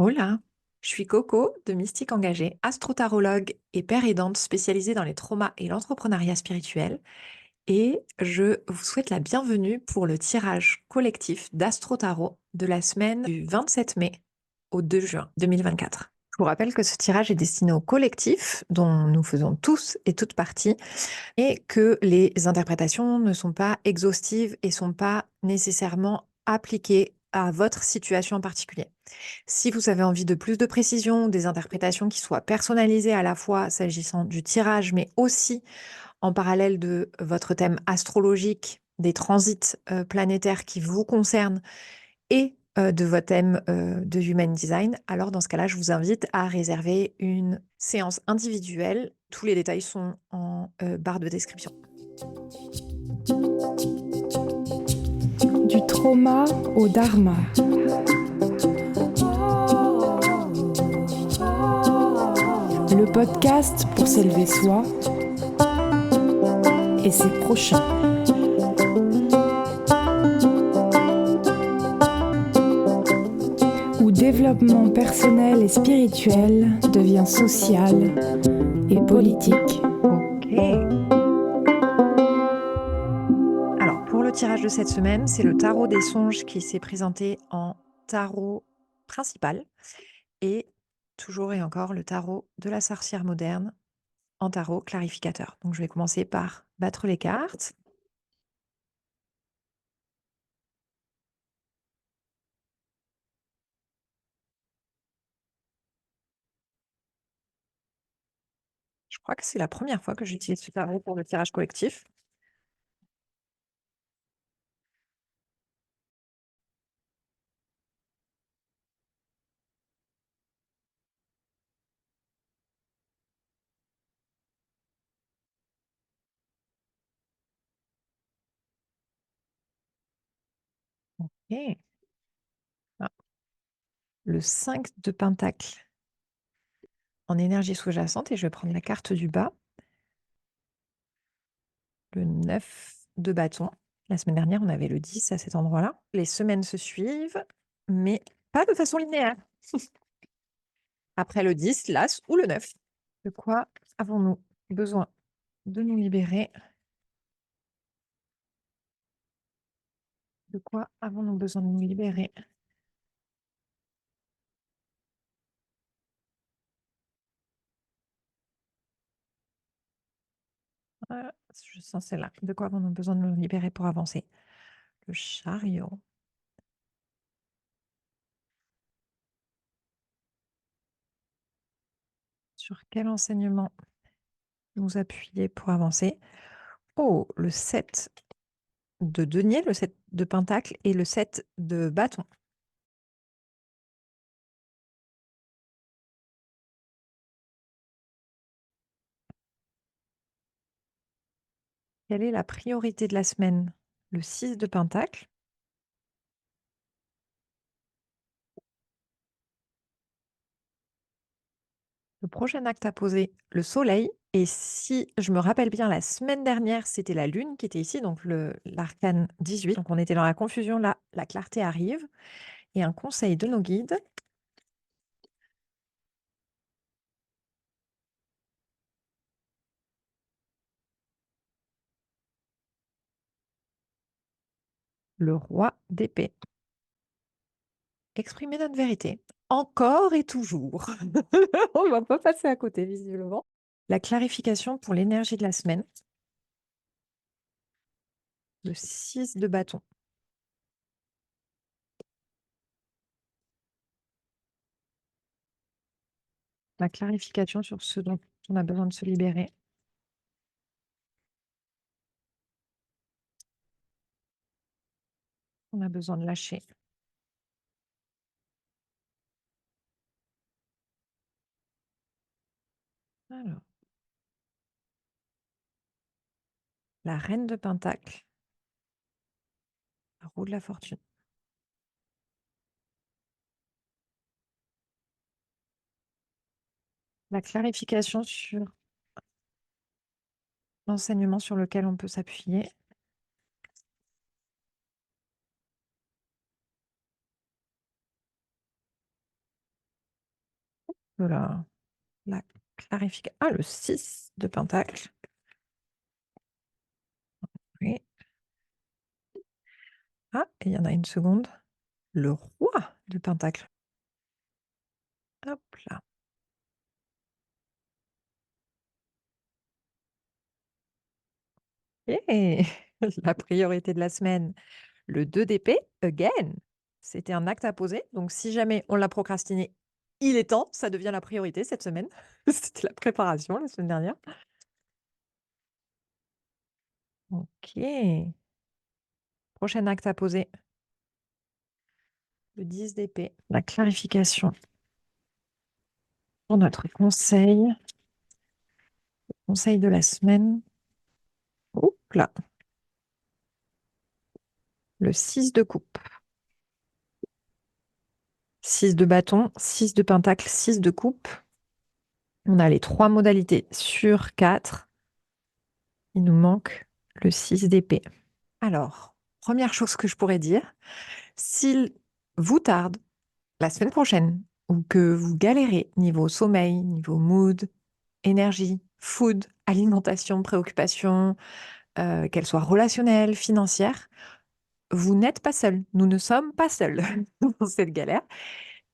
Hola, je suis Coco de Mystique Engagée, astrotarologue et père aidante spécialisée dans les traumas et l'entrepreneuriat spirituel. Et je vous souhaite la bienvenue pour le tirage collectif d'Astro-Tarot de la semaine du 27 mai au 2 juin 2024. Je vous rappelle que ce tirage est destiné au collectif dont nous faisons tous et toutes partie et que les interprétations ne sont pas exhaustives et sont pas nécessairement appliquées à votre situation en particulier. Si vous avez envie de plus de précision, des interprétations qui soient personnalisées à la fois s'agissant du tirage, mais aussi en parallèle de votre thème astrologique, des transits planétaires qui vous concernent et de votre thème de Human Design, alors dans ce cas-là, je vous invite à réserver une séance individuelle. Tous les détails sont en barre de description. Du trauma au dharma. Le podcast pour s'élever soi et ses prochains. Où développement personnel et spirituel devient social et politique. Ok. Alors, pour le tirage de cette semaine, c'est le tarot des songes qui s'est présenté en tarot principal et toujours et encore le tarot de la sorcière moderne en tarot clarificateur. Donc, je vais commencer par battre les cartes. Je crois que c'est la première fois que j'utilise ce tarot pour le tirage collectif. Ok. Ah, le 5 de pentacle en énergie sous-jacente et je vais prendre la carte du bas. Le 9 de bâton. La semaine dernière, on avait le 10 à cet endroit-là. Les semaines se suivent, mais pas de façon linéaire. Après le 10, l'As ou le 9. De quoi avons-nous besoin de nous libérer? De quoi avons-nous besoin de nous libérer? Je sens celle-là. De quoi avons-nous besoin de nous libérer pour avancer? Le chariot. Sur quel enseignement nous appuyer pour avancer? Oh, le 7 de denier, le 7 de pentacle et le 7 de bâton. Quelle est la priorité de la semaine? Le 6 de pentacle. Le prochain acte à poser, le soleil. Et si je me rappelle bien, la semaine dernière, c'était la lune qui était ici, donc l'arcane 18. Donc on était dans la confusion, là, la clarté arrive. Et un conseil de nos guides. Le roi d'épée. Exprimer notre vérité. Encore et toujours. On ne va pas passer à côté, visiblement. La clarification pour l'énergie de la semaine. Le 6 de bâton. La clarification sur ce dont on a besoin de se libérer. On a besoin de lâcher. Alors, la reine de pentacle. La roue de la fortune. La clarification sur l'enseignement sur lequel on peut s'appuyer. de la clarification. Ah, le 6 de Pentacle. Oui. Ah, et il y en a une seconde. Le roi de Pentacle. Hop là. Et la priorité de la semaine, le 2 d'épée, again. C'était un acte à poser. Donc, si jamais on l'a procrastiné, il est temps. Ça devient la priorité cette semaine. C'était la préparation la semaine dernière. Ok. Prochain acte à poser, le 10 d'épée. La clarification pour notre conseil de la semaine. Oups là. Le 6 de coupe. 6 de bâton, 6 de pentacle, 6 de coupe. On a les 3 modalités sur 4. Il nous manque le 6 d'épée. Alors, première chose que je pourrais dire, s'il vous tarde la semaine prochaine ou que vous galérez niveau sommeil, niveau mood, énergie, food, alimentation, préoccupation, qu'elle soit relationnelle, financière, vous n'êtes pas seul. Nous ne sommes pas seuls dans cette galère.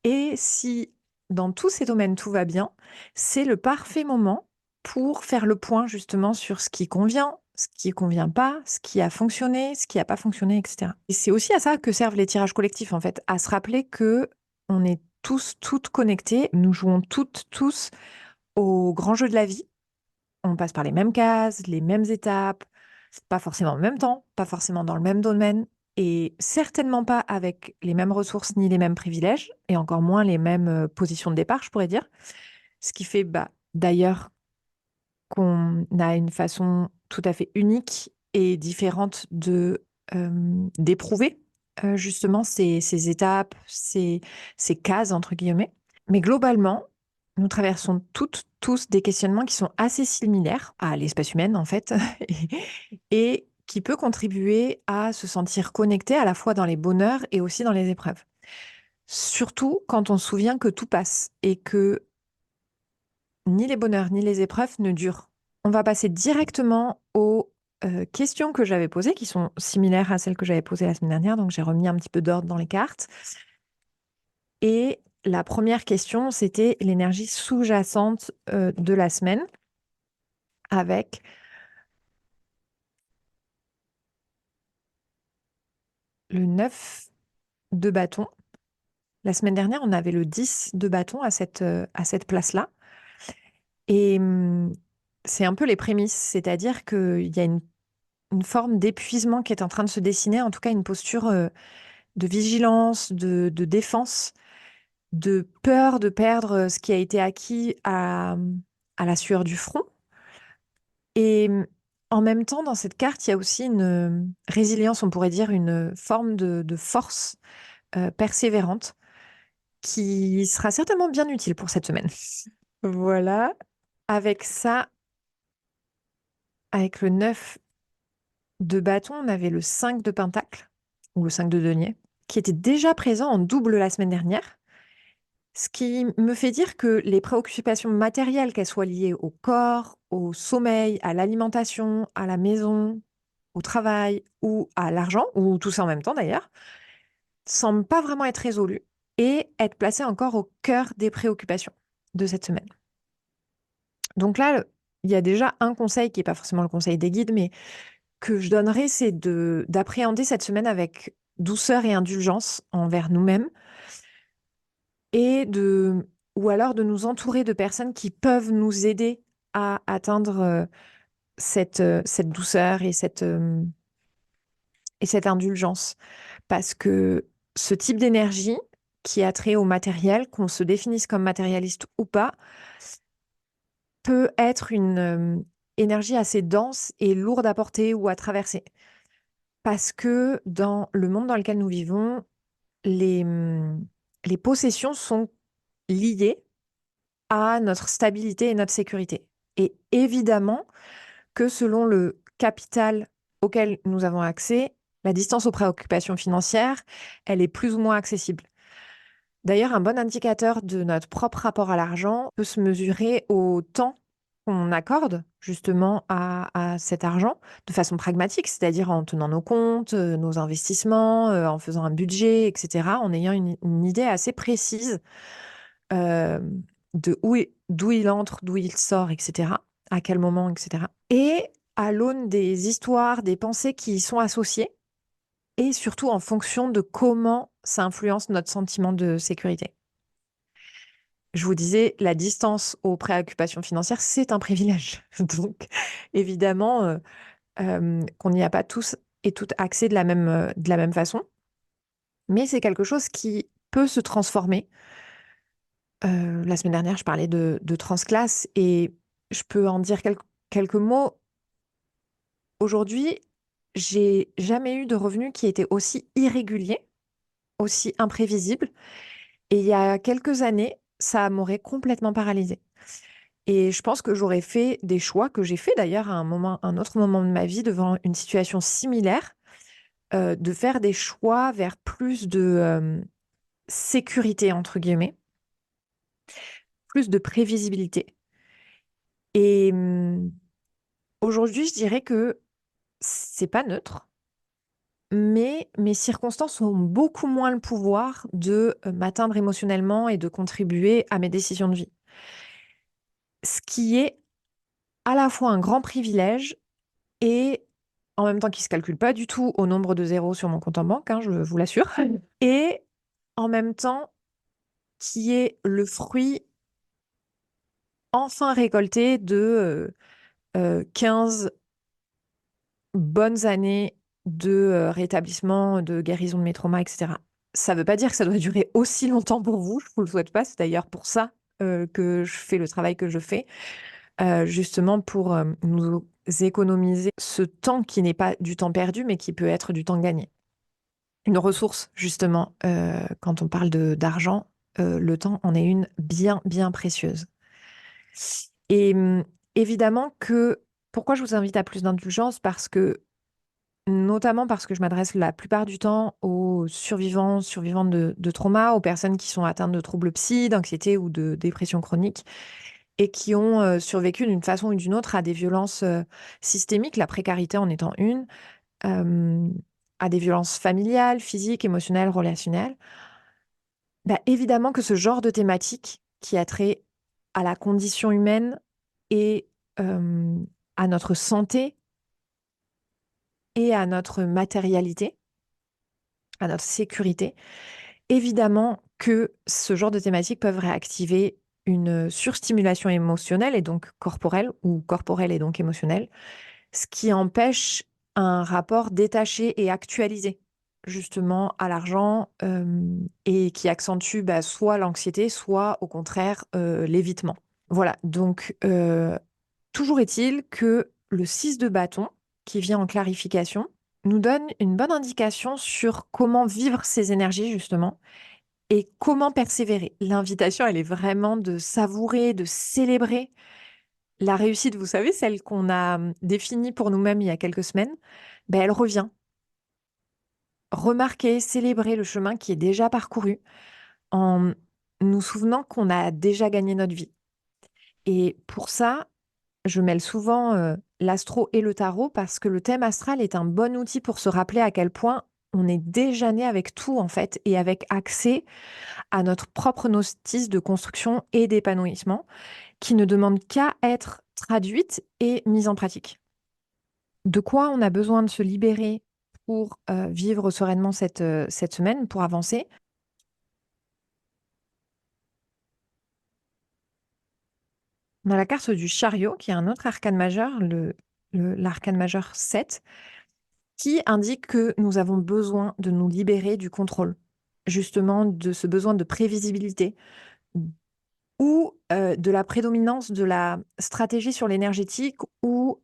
Et si dans tous ces domaines tout va bien, c'est le parfait moment pour faire le point justement sur ce qui convient, ce qui ne convient pas, ce qui a fonctionné, ce qui n'a pas fonctionné, etc. Et c'est aussi à ça que servent les tirages collectifs, en fait, à se rappeler que on est tous, toutes connectés, nous jouons toutes, tous au grand jeu de la vie. On passe par les mêmes cases, les mêmes étapes, pas forcément en même temps, pas forcément dans le même domaine, et certainement pas avec les mêmes ressources ni les mêmes privilèges, et encore moins les mêmes positions de départ, je pourrais dire. Ce qui fait d'ailleurs qu'on a une façon tout à fait unique et différente d'éprouver justement ces étapes, ces cases, entre guillemets. Mais globalement, nous traversons toutes, tous des questionnements qui sont assez similaires à l'espèce humaine, en fait, et qui peut contribuer à se sentir connecté à la fois dans les bonheurs et aussi dans les épreuves. Surtout quand on se souvient que tout passe et que ni les bonheurs ni les épreuves ne durent. On va passer directement aux questions que j'avais posées, qui sont similaires à celles que j'avais posées la semaine dernière, donc j'ai remis un petit peu d'ordre dans les cartes. Et la première question, c'était l'énergie sous-jacente de la semaine avec le 9 de bâton. La semaine dernière, on avait le 10 de bâton à cette place-là. Et c'est un peu les prémices, c'est-à-dire qu'il y a une forme d'épuisement qui est en train de se dessiner, en tout cas une posture de vigilance, de défense, de peur de perdre ce qui a été acquis à la sueur du front. Et en même temps, dans cette carte, il y a aussi une résilience, on pourrait dire une forme de force persévérante qui sera certainement bien utile pour cette semaine. Voilà. Avec ça, avec le 9 de bâton, on avait le 5 de pentacle, ou le 5 de denier, qui était déjà présent en double la semaine dernière. Ce qui me fait dire que les préoccupations matérielles, qu'elles soient liées au corps, au sommeil, à l'alimentation, à la maison, au travail ou à l'argent, ou tout ça en même temps d'ailleurs, semblent pas vraiment être résolues et être placées encore au cœur des préoccupations de cette semaine. Donc là, il y a déjà un conseil qui n'est pas forcément le conseil des guides, mais que je donnerais, c'est d'appréhender cette semaine avec douceur et indulgence envers nous-mêmes et ou alors de nous entourer de personnes qui peuvent nous aider à atteindre cette douceur et cette indulgence. Parce que ce type d'énergie qui a trait au matériel, qu'on se définisse comme matérialiste ou pas, peut être une énergie assez dense et lourde à porter ou à traverser. Parce que dans le monde dans lequel nous vivons, les possessions sont liées à notre stabilité et notre sécurité. Et évidemment que selon le capital auquel nous avons accès, la distance aux préoccupations financières, elle est plus ou moins accessible. D'ailleurs, un bon indicateur de notre propre rapport à l'argent peut se mesurer au temps qu'on accorde justement à cet argent de façon pragmatique, c'est-à-dire en tenant nos comptes, nos investissements, en faisant un budget, etc., en ayant une idée assez précise euh, de d'où il entre, d'où il sort, etc., à quel moment, etc. Et à l'aune des histoires, des pensées qui y sont associées, et surtout en fonction de comment ça influence notre sentiment de sécurité. Je vous disais, la distance aux préoccupations financières, c'est un privilège. Donc, évidemment, qu'on n'y a pas tous et toutes accès de la même façon, mais c'est quelque chose qui peut se transformer. La semaine dernière, je parlais de transclasse et je peux en dire quelques mots. Aujourd'hui, j'ai jamais eu de revenu qui était aussi irrégulier, aussi imprévisible. Et il y a quelques années, ça m'aurait complètement paralysée. Et je pense que j'aurais fait des choix que j'ai fait d'ailleurs à un autre moment de ma vie devant une situation similaire, de faire des choix vers plus de sécurité, entre guillemets, plus de prévisibilité. Et aujourd'hui, je dirais que c'est pas neutre, mais mes circonstances ont beaucoup moins le pouvoir de m'atteindre émotionnellement et de contribuer à mes décisions de vie. Ce qui est à la fois un grand privilège et en même temps qui se calcule pas du tout au nombre de zéros sur mon compte en banque, hein, je vous l'assure, et en même temps qui est le fruit enfin récolté de 15 bonnes années de rétablissement, de guérison de mes traumas, etc. Ça ne veut pas dire que ça doit durer aussi longtemps pour vous, je ne vous le souhaite pas, c'est d'ailleurs pour ça que je fais le travail que je fais, justement pour nous économiser ce temps qui n'est pas du temps perdu, mais qui peut être du temps gagné. Une ressource, justement, quand on parle d'argent, le temps en est une bien, bien précieuse. Et évidemment que, pourquoi je vous invite à plus d'indulgence? Parce que, notamment parce que je m'adresse la plupart du temps aux survivants, survivantes de traumas, aux personnes qui sont atteintes de troubles psy, d'anxiété ou de dépression chronique et qui ont survécu d'une façon ou d'une autre à des violences systémiques, la précarité en étant une, euh, à des violences familiales, physiques, émotionnelles, relationnelles. Bah, évidemment que ce genre de thématique qui a trait à la condition humaine et à notre santé et à notre matérialité, à notre sécurité, évidemment que ce genre de thématiques peuvent réactiver une surstimulation émotionnelle et donc corporelle, ou corporelle et donc émotionnelle, ce qui empêche un rapport détaché et actualisé justement à l'argent et qui accentue bah, soit l'anxiété, soit au contraire l'évitement. Voilà, donc toujours est-il que le 6 de bâton, qui vient en clarification, nous donne une bonne indication sur comment vivre ces énergies justement et comment persévérer. L'invitation, elle est vraiment de savourer, de célébrer la réussite, vous savez, celle qu'on a définie pour nous-mêmes il y a quelques semaines, ben, elle revient. Remarquer, célébrer le chemin qui est déjà parcouru en nous souvenant qu'on a déjà gagné notre vie. Et pour ça, je mêle souvent l'astro et le tarot parce que le thème astral est un bon outil pour se rappeler à quel point on est déjà né avec tout en fait et avec accès à notre propre notice de construction et d'épanouissement qui ne demande qu'à être traduite et mise en pratique. De quoi on a besoin de se libérer pour vivre sereinement cette semaine, pour avancer. On a la carte du chariot, qui est un autre arcane majeur, l'arcane majeur 7, qui indique que nous avons besoin de nous libérer du contrôle, justement de ce besoin de prévisibilité ou de la prédominance de la stratégie sur l'énergétique ou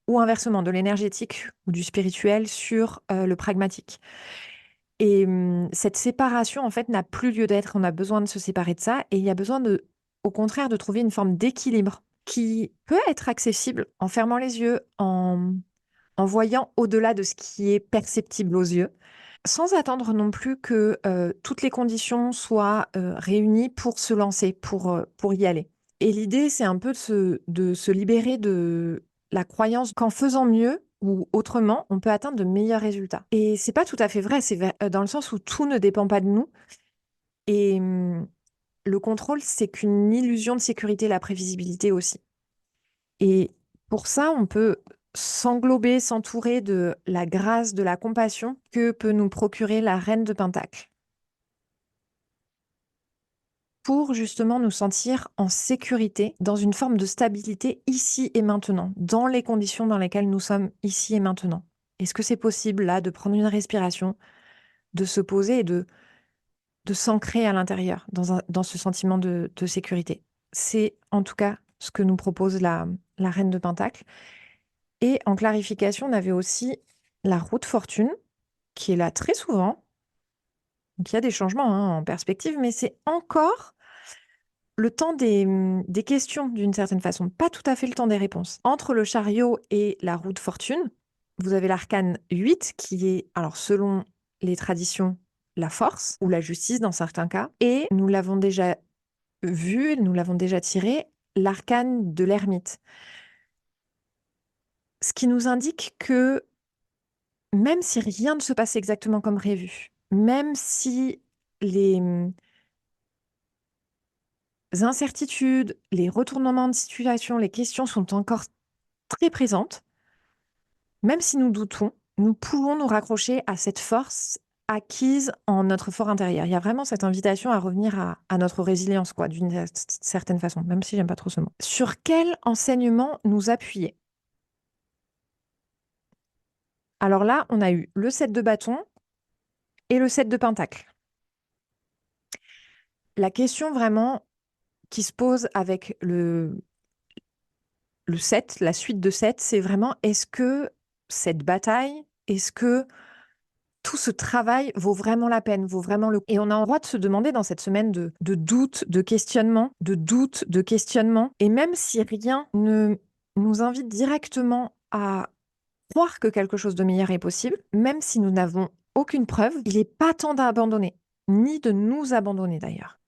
inversement, de l'énergétique ou du spirituel sur le pragmatique. Et cette séparation, en fait, n'a plus lieu d'être. On a besoin de se séparer de ça et il y a besoin au contraire, de trouver une forme d'équilibre qui peut être accessible en fermant les yeux, en voyant au-delà de ce qui est perceptible aux yeux. Sans attendre non plus que toutes les conditions soient réunies pour se lancer, pour y aller. Et l'idée, c'est un peu de se libérer de la croyance qu'en faisant mieux ou autrement, on peut atteindre de meilleurs résultats. Et c'est pas tout à fait vrai, dans le sens où tout ne dépend pas de nous. Et le contrôle, c'est qu'une illusion de sécurité, la prévisibilité aussi. Et pour ça, on peut s'englober, s'entourer de la grâce, de la compassion que peut nous procurer la reine de Pentacle, pour justement nous sentir en sécurité, dans une forme de stabilité ici et maintenant, dans les conditions dans lesquelles nous sommes ici et maintenant. Est-ce que c'est possible là de prendre une respiration, de se poser et de s'ancrer à l'intérieur, dans ce sentiment de sécurité? C'est en tout cas ce que nous propose la reine de Pentacle. Et en clarification, on avait aussi la roue de fortune, qui est là très souvent. Donc il y a des changements hein, en perspective, mais c'est encore le temps des questions d'une certaine façon, pas tout à fait le temps des réponses. Entre le chariot et la roue de fortune, vous avez l'arcane 8 qui est, alors selon les traditions, la force ou la justice dans certains cas. Et nous l'avons déjà vu, nous l'avons déjà tiré, l'arcane de l'ermite. Ce qui nous indique que même si rien ne se passe exactement comme prévu, même si les incertitudes, les retournements de situation, les questions sont encore très présentes, même si nous doutons, nous pouvons nous raccrocher à cette force acquise en notre fort intérieur. Il y a vraiment cette invitation à revenir à notre résilience, quoi, d'une certaine façon, même si j'aime pas trop ce mot. Sur quel enseignement nous appuyer? Alors là, on a eu le 7 de bâton et le 7 de pentacle. La question vraiment qui se pose avec le 7, la suite de 7, c'est vraiment est-ce que cette bataille, est-ce que tout ce travail vaut vraiment la peine, vaut vraiment le coup? Et on a le droit de se demander dans cette semaine de doute, de questionnement, de doute, de questionnement. Et même si rien ne nous invite directement à croire que quelque chose de meilleur est possible, même si nous n'avons aucune preuve, il n'est pas temps d'abandonner, ni de nous abandonner d'ailleurs.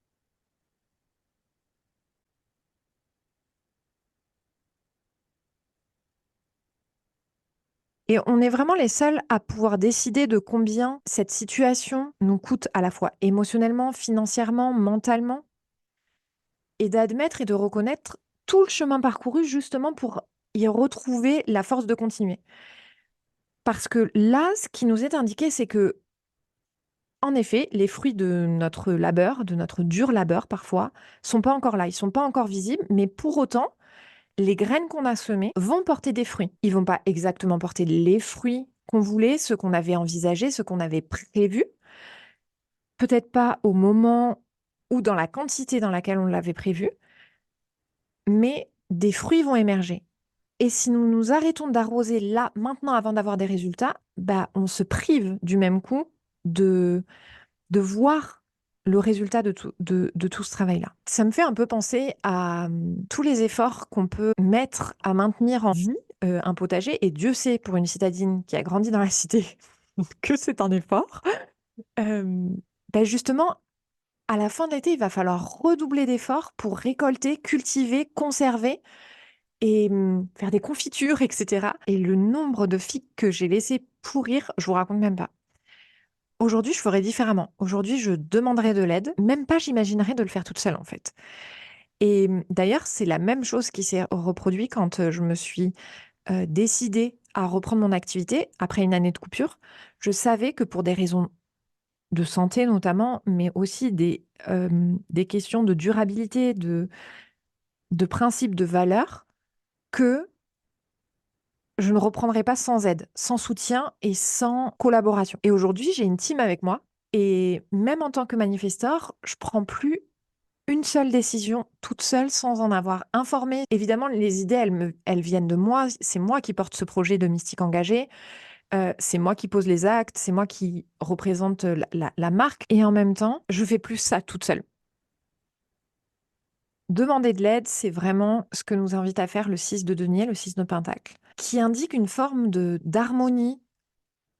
Et on est vraiment les seuls à pouvoir décider de combien cette situation nous coûte à la fois émotionnellement, financièrement, mentalement, et d'admettre et de reconnaître tout le chemin parcouru justement pour y retrouver la force de continuer. Parce que là, ce qui nous est indiqué, c'est que, en effet, les fruits de notre labeur, de notre dur labeur parfois, sont pas encore là, ils sont pas encore visibles, mais pour autant, les graines qu'on a semées vont porter des fruits. Ils vont pas exactement porter les fruits qu'on voulait, ceux qu'on avait envisagés, ceux qu'on avait prévus. Peut-être pas au moment ou dans la quantité dans laquelle on l'avait prévu, mais des fruits vont émerger. Et si nous nous arrêtons d'arroser là, maintenant, avant d'avoir des résultats, bah, on se prive du même coup de, de voir le résultat de tout ce travail-là. Ça me fait un peu penser à tous les efforts qu'on peut mettre à maintenir en vie un potager. Et Dieu sait, pour une citadine qui a grandi dans la cité, que c'est un effort. Euh, bah, justement, à la fin de l'été, il va falloir redoubler d'efforts pour récolter, cultiver, conserver et faire des confitures, etc. Et le nombre de figues que j'ai laissées pourrir, je vous raconte même pas. Aujourd'hui, je ferais différemment. Aujourd'hui, je demanderais de l'aide. Même pas, j'imaginerais de le faire toute seule, en fait. Et d'ailleurs, c'est la même chose qui s'est reproduit quand je me suis décidée à reprendre mon activité après une année de coupure. Je savais que pour des raisons de santé notamment, mais aussi des questions de durabilité, de principes, de valeurs, que je ne reprendrai pas sans aide, sans soutien et sans collaboration. Et aujourd'hui, j'ai une team avec moi. Et même en tant que manifesteur, je prends plus une seule décision toute seule sans en avoir informé. Évidemment, les idées, elles viennent de moi. C'est moi qui porte ce projet de Mystique Engagée. C'est moi qui pose les actes. C'est moi qui représente la marque. Et en même temps, je fais plus ça toute seule. Demander de l'aide, c'est vraiment ce que nous invite à faire le 6 de denier, le 6 de pentacle, qui indique une forme d'harmonie,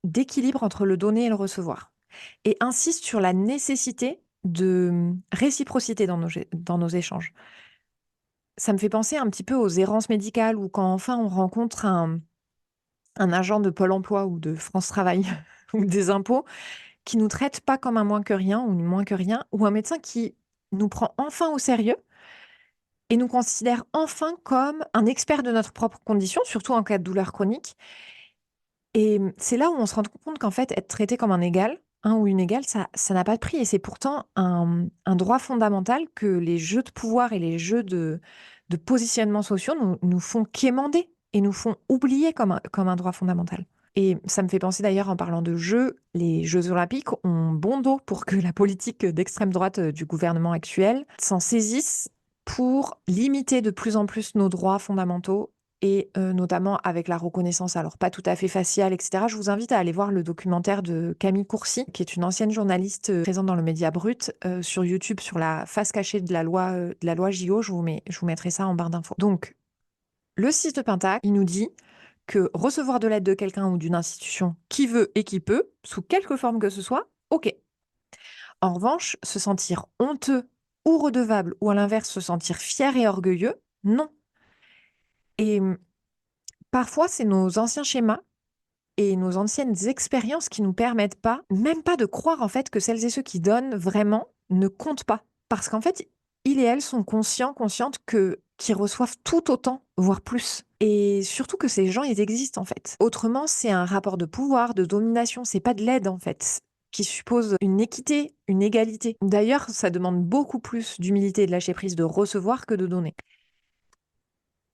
d'équilibre entre le donner et le recevoir. et insiste sur la nécessité de réciprocité dans nos échanges. Ça me fait penser un petit peu aux errances médicales ou quand enfin on rencontre un agent de Pôle emploi ou de France Travail ou des impôts qui nous traite pas comme un moins que rien ou une moins que rien, ou un médecin qui nous prend enfin au sérieux et nous considère enfin comme un expert de notre propre condition, surtout en cas de douleur chronique. Et c'est là où on se rend compte qu'en fait, être traité comme un égal, un ou une égale, ça n'a pas de prix. Et c'est pourtant un droit fondamental que les jeux de pouvoir et les jeux de positionnement sociaux nous font quémander et nous font oublier comme un droit fondamental. Et ça me fait penser d'ailleurs, en parlant de jeux, les Jeux olympiques ont bon dos pour que la politique d'extrême droite du gouvernement actuel s'en saisisse pour limiter de plus en plus nos droits fondamentaux et notamment avec la reconnaissance, alors pas tout à fait faciale, etc. Je vous invite à aller voir le documentaire de Camille Courcy, qui est une ancienne journaliste présente dans le Média Brut, sur YouTube, sur la face cachée de la loi JO. Je vous mettrai ça en barre d'infos. Donc, le 6 de Pentacle, il nous dit que recevoir de l'aide de quelqu'un ou d'une institution qui veut et qui peut, sous quelque forme que ce soit, ok. En revanche, se sentir honteux ou redevable, ou à l'inverse, se sentir fier et orgueilleux, non. Et parfois, c'est nos anciens schémas et nos anciennes expériences qui nous permettent pas, même pas de croire en fait que celles et ceux qui donnent vraiment ne comptent pas. Parce qu'en fait, ils et elles sont conscientes qu'ils reçoivent tout autant, voire plus. Et surtout que ces gens, ils existent en fait. Autrement, c'est un rapport de pouvoir, de domination, c'est pas de l'aide en fait, qui suppose une équité, une égalité. D'ailleurs, ça demande beaucoup plus d'humilité et de lâcher prise de recevoir que de donner.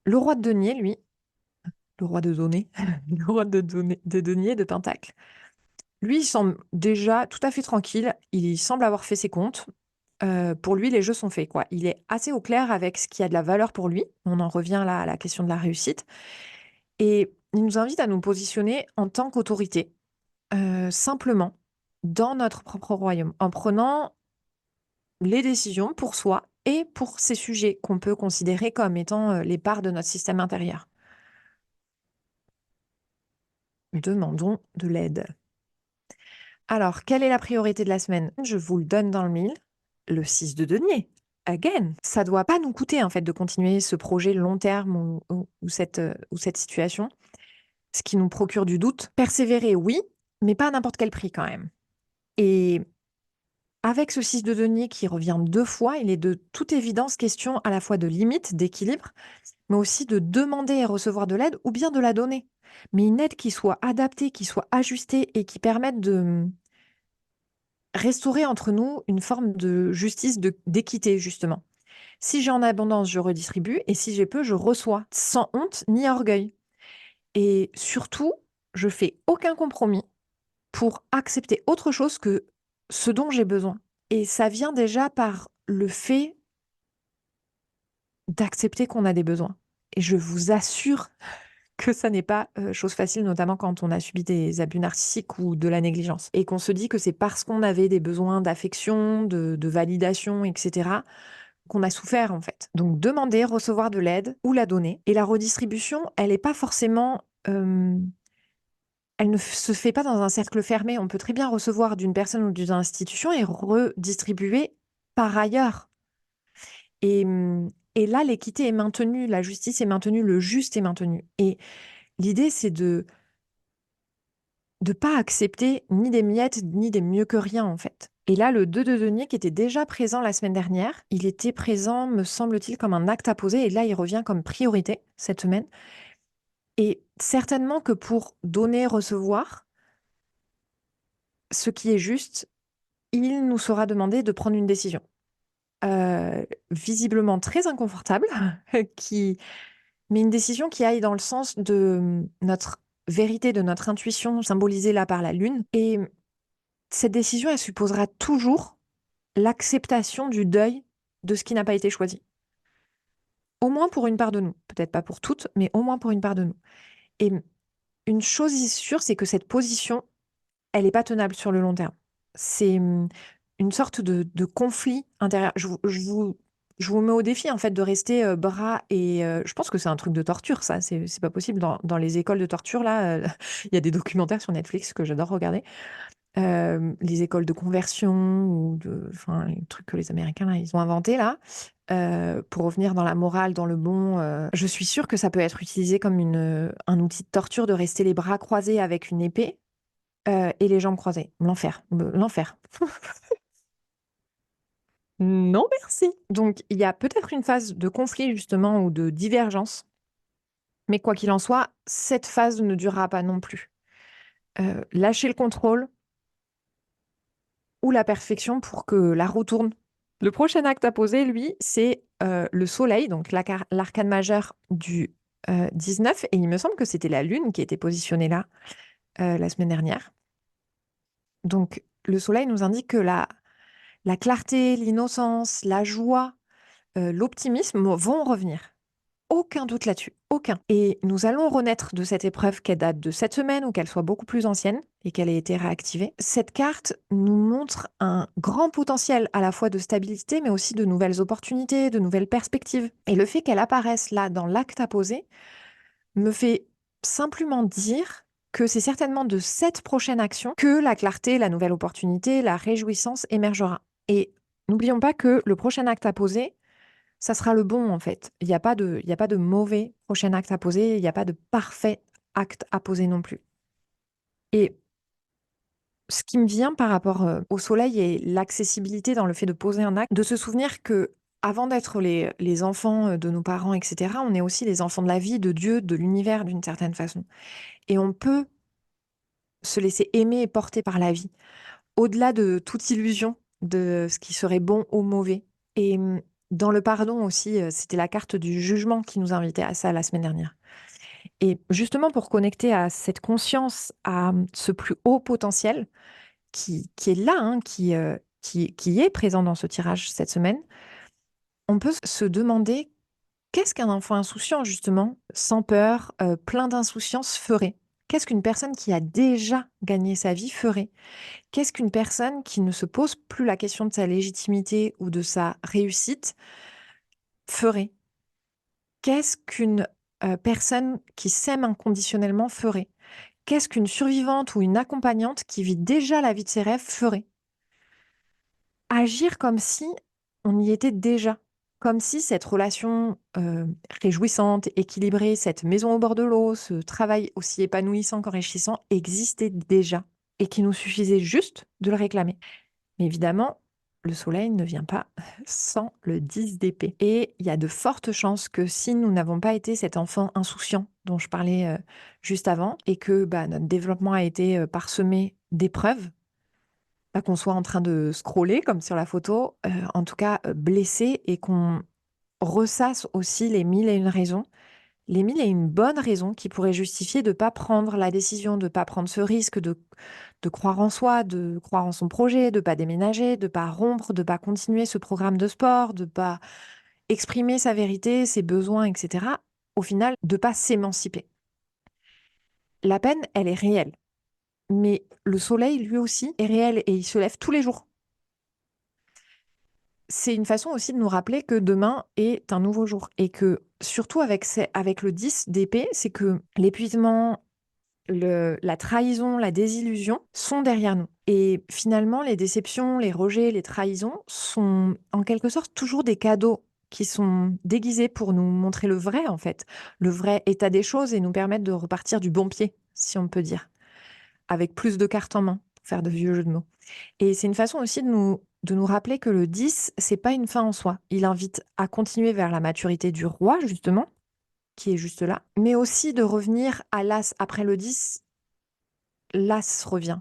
Le roi de denier, lui, le roi de donner, le roi de denier de Pentacle. Lui, il semble déjà tout à fait tranquille. Il semble avoir fait ses comptes. Pour lui, les jeux sont faits, quoi. Il est assez au clair avec ce qui a de la valeur pour lui. On en revient là à la question de la réussite. Et il nous invite à nous positionner en tant qu'autorité, simplement, dans notre propre royaume, en prenant les décisions pour soi et pour ces sujets qu'on peut considérer comme étant les parts de notre système intérieur. Demandons de l'aide. Alors, quelle est la priorité de la semaine? Je vous le donne dans le mille. Le 6 de denier. Again. Ça doit pas nous coûter, en fait, de continuer ce projet long terme ou cette situation. Ce qui nous procure du doute. Persévérer, oui, mais pas à n'importe quel prix quand même. Et avec ce 6 de denier qui revient 2 fois, il est de toute évidence question à la fois de limite, d'équilibre, mais aussi de demander et recevoir de l'aide ou bien de la donner. Mais une aide qui soit adaptée, qui soit ajustée et qui permette de restaurer entre nous une forme de justice, d'équité, justement. Si j'ai en abondance, je redistribue, et si j'ai peu, je reçois, sans honte ni orgueil. Et surtout, je fais aucun compromis pour accepter autre chose que ce dont j'ai besoin. Et ça vient déjà par le fait d'accepter qu'on a des besoins. Et je vous assure que ça n'est pas chose facile, notamment quand on a subi des abus narcissiques ou de la négligence. Et qu'on se dit que c'est parce qu'on avait des besoins d'affection, de validation, etc., qu'on a souffert en fait. Donc demander, recevoir de l'aide ou la donner. Et la redistribution, elle n'est pas forcément... elle ne se fait pas dans un cercle fermé. On peut très bien recevoir d'une personne ou d'une institution et redistribuer par ailleurs. Et, et là, l'équité est maintenue, la justice est maintenue, le juste est maintenu. Et l'idée, c'est de pas accepter ni des miettes, ni des mieux que rien, en fait. Et là, le 2 de denier, qui était déjà présent la semaine dernière, il était présent, me semble-t-il, comme un acte à poser, et là, il revient comme priorité cette semaine. Et certainement que pour donner, recevoir, ce qui est juste, il nous sera demandé de prendre une décision. Visiblement très inconfortable, mais une décision qui aille dans le sens de notre vérité, de notre intuition, symbolisée là par la lune. Et cette décision, elle supposera toujours l'acceptation du deuil de ce qui n'a pas été choisi. Au moins pour une part de nous. Peut-être pas pour toutes, mais au moins pour une part de nous. Et une chose est sûre, c'est que cette position, elle n'est pas tenable sur le long terme. C'est une sorte de conflit intérieur. Je vous mets au défi, en fait, de rester bras et... je pense que c'est un truc de torture, ça. C'est pas possible. Dans les écoles de torture, là, il y a des documentaires sur Netflix que j'adore regarder. les écoles de conversion ou enfin, les trucs que les Américains, là, ils ont inventés, là, pour revenir dans la morale, dans le bon. Je suis sûre que ça peut être utilisé comme un outil de torture de rester les bras croisés avec une épée et les jambes croisées. L'enfer. L'enfer. Non, merci. Donc, il y a peut-être une phase de conflit, justement, ou de divergence. Mais quoi qu'il en soit, cette phase ne durera pas non plus. Lâcher le contrôle ou la perfection pour que la roue tourne. Le prochain acte à poser, lui, c'est le soleil, donc l'arcane majeur du 19. Et il me semble que c'était la lune qui était positionnée là la semaine dernière. Donc, le soleil nous indique que la clarté, l'innocence, la joie, l'optimisme vont revenir. Aucun doute là-dessus, aucun. Et nous allons renaître de cette épreuve qu'elle date de cette semaine ou qu'elle soit beaucoup plus ancienne et qu'elle ait été réactivée. Cette carte nous montre un grand potentiel à la fois de stabilité, mais aussi de nouvelles opportunités, de nouvelles perspectives. Et le fait qu'elle apparaisse là dans l'acte à poser me fait simplement dire que c'est certainement de cette prochaine action que la clarté, la nouvelle opportunité, la réjouissance émergera. Et n'oublions pas que le prochain acte à poser, ça sera le bon en fait. Il y a pas de mauvais prochain acte à poser, il n'y a pas de parfait acte à poser non plus. Et ce qui me vient par rapport au soleil et l'accessibilité dans le fait de poser un acte, de se souvenir que avant d'être les enfants de nos parents, etc., on est aussi les enfants de la vie, de Dieu, de l'univers d'une certaine façon. Et on peut se laisser aimer et porter par la vie, au-delà de toute illusion de ce qui serait bon ou mauvais. Et dans le pardon aussi, c'était la carte du jugement qui nous invitait à ça la semaine dernière. Et justement pour connecter à cette conscience, à ce plus haut potentiel qui est là, hein, qui est présent dans ce tirage cette semaine, on peut se demander qu'est-ce qu'un enfant insouciant, justement, sans peur, plein d'insouciance ferait? Qu'est-ce qu'une personne qui a déjà gagné sa vie ferait? Qu'est-ce qu'une personne qui ne se pose plus la question de sa légitimité ou de sa réussite ferait? Qu'est-ce qu'une personne qui s'aime inconditionnellement ferait? Qu'est-ce qu'une survivante ou une accompagnante qui vit déjà la vie de ses rêves ferait? Agir comme si on y était déjà, comme si cette relation réjouissante, équilibrée, cette maison au bord de l'eau, ce travail aussi épanouissant qu'enrichissant existait déjà et qu'il nous suffisait juste de le réclamer. Mais évidemment, le soleil ne vient pas sans le 10 d'épée. Et il y a de fortes chances que si nous n'avons pas été cet enfant insouciant dont je parlais juste avant, et que notre développement a été parsemé d'épreuves, qu'on soit en train de scroller comme sur la photo, en tout cas blessé, et qu'on ressasse aussi les mille et une raisons, les mille et une bonnes raisons qui pourraient justifier de ne pas prendre la décision, de ne pas prendre ce risque, de croire en soi, de croire en son projet, de ne pas déménager, de ne pas rompre, de ne pas continuer ce programme de sport, de ne pas exprimer sa vérité, ses besoins, etc. Au final, de ne pas s'émanciper. La peine, elle est réelle. Mais le soleil, lui aussi, est réel et il se lève tous les jours. C'est une façon aussi de nous rappeler que demain est un nouveau jour et que surtout avec le 10 d'épée, c'est que l'épuisement, la trahison, la désillusion sont derrière nous. Et finalement, les déceptions, les rejets, les trahisons sont en quelque sorte toujours des cadeaux qui sont déguisés pour nous montrer le vrai, en fait, le vrai état des choses et nous permettre de repartir du bon pied, si on peut dire, avec plus de cartes en main, pour faire de vieux jeux de mots. Et c'est une façon aussi de nous rappeler que le 10, c'est pas une fin en soi. Il invite à continuer vers la maturité du roi, justement, qui est juste là, mais aussi de revenir à l'as. Après le 10, l'as revient.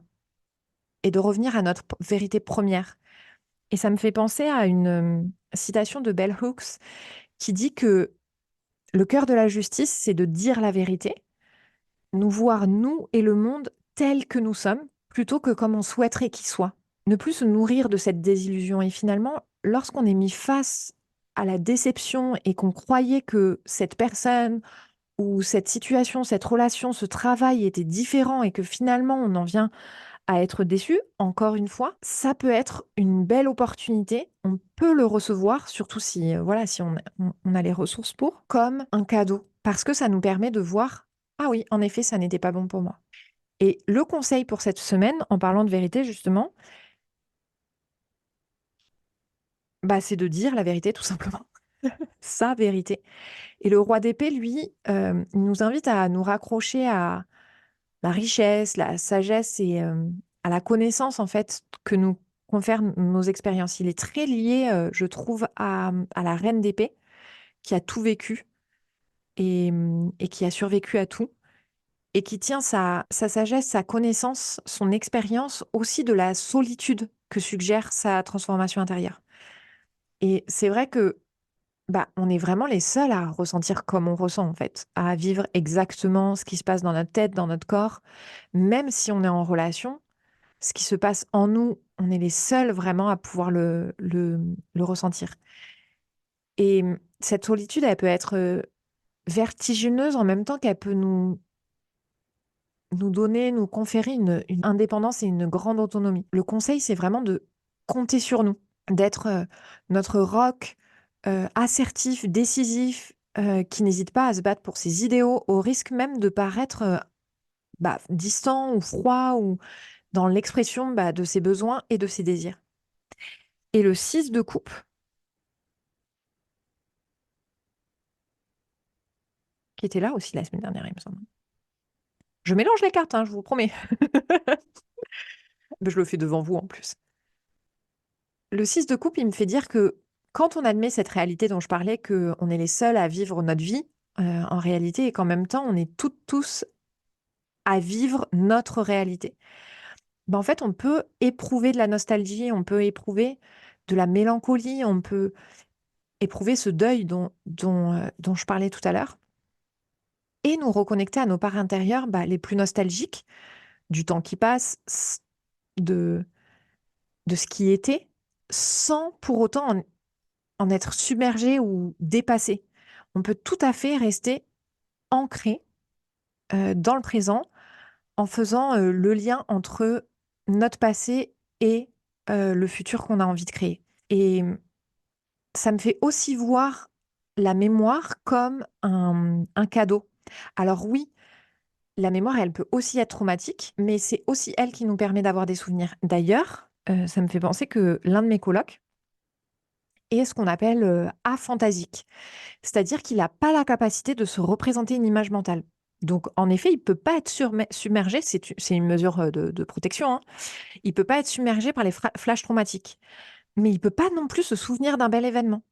Et de revenir à notre vérité première. Et ça me fait penser à une citation de Bell Hooks qui dit que le cœur de la justice, c'est de dire la vérité, nous voir nous et le monde tels que nous sommes, plutôt que comme on souhaiterait qu'il soit. Ne plus se nourrir de cette désillusion. Et finalement, lorsqu'on est mis face à la déception et qu'on croyait que cette personne ou cette situation, cette relation, ce travail était différent et que finalement on en vient à être déçu, encore une fois, ça peut être une belle opportunité. On peut le recevoir, surtout si, voilà, si on a les ressources pour, comme un cadeau. Parce que ça nous permet de voir, ah oui, en effet, ça n'était pas bon pour moi. Et le conseil pour cette semaine, en parlant de vérité justement, bah, c'est de dire la vérité tout simplement, sa vérité. Et le roi d'épée, lui, il nous invite à nous raccrocher à la richesse, la sagesse et à la connaissance en fait que nous confèrent nos expériences. Il est très lié, je trouve, à la reine d'épée qui a tout vécu et qui a survécu à tout et qui tient sa sagesse, sa connaissance, son expérience aussi de la solitude que suggère sa transformation intérieure. Et c'est vrai que bah, on est vraiment les seuls à ressentir comme on ressent en fait, à vivre exactement ce qui se passe dans notre tête, dans notre corps, même si on est en relation, ce qui se passe en nous, on est les seuls vraiment à pouvoir le ressentir. Et cette solitude, elle peut être vertigineuse en même temps qu'elle peut nous donner, nous conférer une indépendance et une grande autonomie. Le conseil, c'est vraiment de compter sur nous, d'être notre roc assertif, décisif, qui n'hésite pas à se battre pour ses idéaux, au risque même de paraître bah, distant ou froid ou dans l'expression bah, de ses besoins et de ses désirs. Et le 6 de coupe, qui était là aussi la semaine dernière, il me semble. Je mélange les cartes, hein, je vous promets. Mais je le fais devant vous en plus. Le 6 de coupe, il me fait dire que quand on admet cette réalité dont je parlais, qu'on est les seuls à vivre notre vie, en réalité, et qu'en même temps, on est toutes, tous à vivre notre réalité. Ben, en fait, on peut éprouver de la nostalgie, on peut éprouver de la mélancolie, on peut éprouver ce deuil dont je parlais tout à l'heure, et nous reconnecter à nos parts intérieures bah, les plus nostalgiques du temps qui passe, de, de ce qui était, sans pour autant en être submergé ou dépassé. On peut tout à fait rester ancré dans le présent en faisant le lien entre notre passé et le futur qu'on a envie de créer. Et ça me fait aussi voir la mémoire comme un cadeau. Alors oui, la mémoire, elle peut aussi être traumatique, mais c'est aussi elle qui nous permet d'avoir des souvenirs. D'ailleurs, ça me fait penser que l'un de mes colocs est ce qu'on appelle aphantasique. C'est-à-dire qu'il n'a pas la capacité de se représenter une image mentale. Donc, en effet, il ne peut pas être submergé, c'est une mesure de protection, hein. Il ne peut pas être submergé par les flashs traumatiques. Mais il ne peut pas non plus se souvenir d'un bel événement.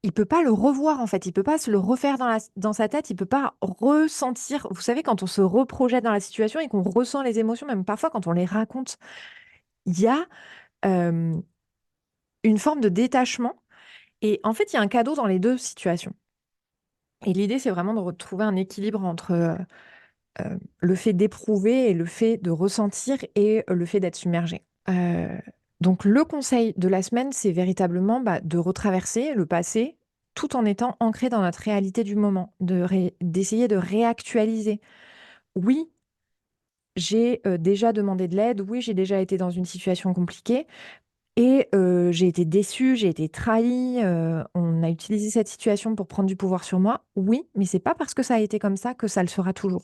Il ne peut pas le revoir, en fait. Il ne peut pas se le refaire dans sa tête. Il ne peut pas ressentir. Vous savez, quand on se reprojette dans la situation et qu'on ressent les émotions, même parfois quand on les raconte, il y a euh, une forme de détachement. Et en fait, il y a un cadeau dans les deux situations. Et l'idée, c'est vraiment de retrouver un équilibre entre le fait d'éprouver et le fait de ressentir et le fait d'être submergé. Donc le conseil de la semaine, c'est véritablement bah, de retraverser le passé tout en étant ancré dans notre réalité du moment, d'essayer de réactualiser. Oui, j'ai déjà demandé de l'aide, oui, j'ai déjà été dans une situation compliquée et j'ai été déçue, j'ai été trahie, on a utilisé cette situation pour prendre du pouvoir sur moi. Oui, mais c'est pas parce que ça a été comme ça que ça le sera toujours.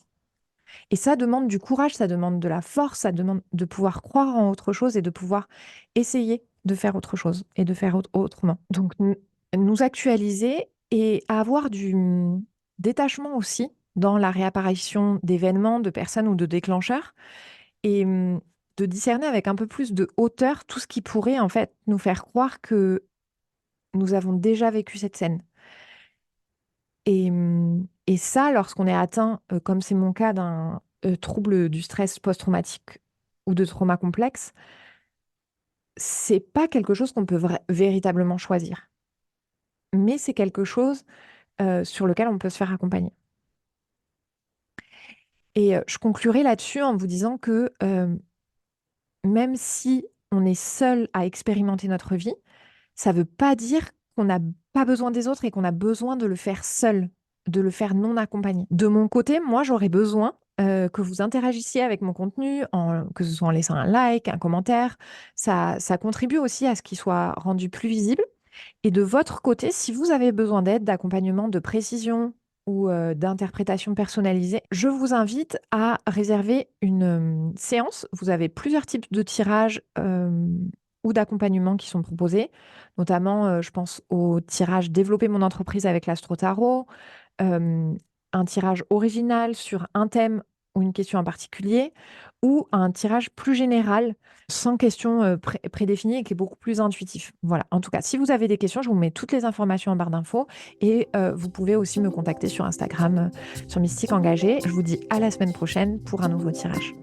Et ça demande du courage, ça demande de la force, ça demande de pouvoir croire en autre chose et de pouvoir essayer de faire autre chose et de faire autrement. Donc, nous actualiser et avoir du détachement aussi dans la réapparition d'événements, de personnes ou de déclencheurs et de discerner avec un peu plus de hauteur tout ce qui pourrait en fait nous faire croire que nous avons déjà vécu cette scène. Et ça, lorsqu'on est atteint, comme c'est mon cas, d'un trouble du stress post-traumatique ou de trauma complexe, c'est pas quelque chose qu'on peut véritablement choisir. Mais c'est quelque chose sur lequel on peut se faire accompagner. Et je conclurai là-dessus en vous disant que même si on est seul à expérimenter notre vie, ça ne veut pas dire qu'on n'a pas besoin des autres et qu'on a besoin de le faire seul, de le faire non accompagné. De mon côté, moi, j'aurais besoin que vous interagissiez avec mon contenu, que ce soit en laissant un like, un commentaire. Ça contribue aussi à ce qu'il soit rendu plus visible. Et de votre côté, si vous avez besoin d'aide, d'accompagnement, de précision, ou d'interprétation personnalisée, je vous invite à réserver une séance. Vous avez plusieurs types de tirages ou d'accompagnement qui sont proposés, notamment, je pense au tirage Développer mon entreprise avec l'Astro Tarot, euh, un tirage original sur un thème ou une question en particulier, ou un tirage plus général, sans question prédéfinie et qui est beaucoup plus intuitif. Voilà. En tout cas, si vous avez des questions, je vous mets toutes les informations en barre d'infos et vous pouvez aussi me contacter sur Instagram, sur Mystique Engagée. Je vous dis à la semaine prochaine pour un nouveau tirage.